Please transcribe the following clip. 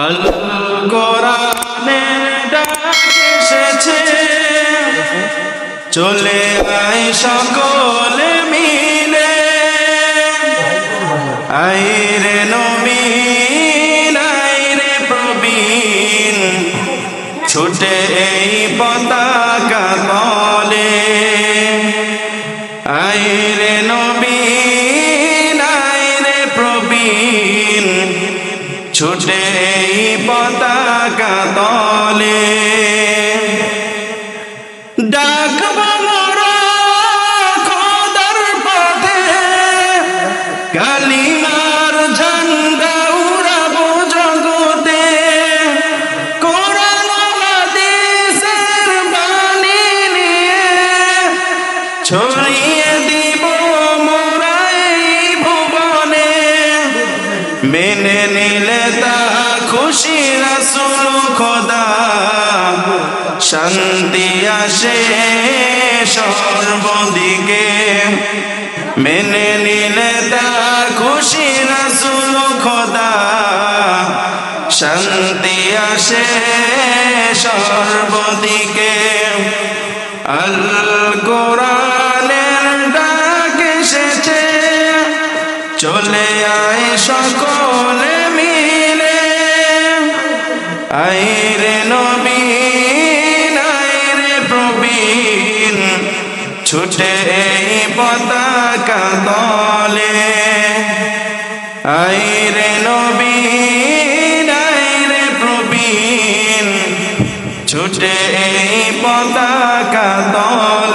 আল কোরআনের ডাক এসেছে, চলে আয় সকলে মিলে। আইরে নবীন আইরে প্রবীণ, ছুটে এই পতাকা তলে। আইরে নবীন আইরে প্রবীণ, ছুটে এই পতাকা তলে। ডাকব মোরা খোদার পথে, কালিমার ঝান্ডা উড়াবো জগতে। কোরআন হাদিসের বাণী নিয়ে ছড়িয়ে দিব মোরা এই ভুবনে। মেনে নিলে তা খুশি রাসূল খোদা, শান্তি আসে সর্বদিকে। মেনে নিলে তা খুশি রাসূল খোদা, শান্তি আসে সর্বদিকে। আল কোরআনের ডাক এসেছে, চলে আয় সকলে মিলে। আইরে নবীন আইরে প্রবীণ, ছুটে এই পতাকা তলে। আইরে নবীন আইরে প্রবীণ, ছুটে এই পতাকা তলে।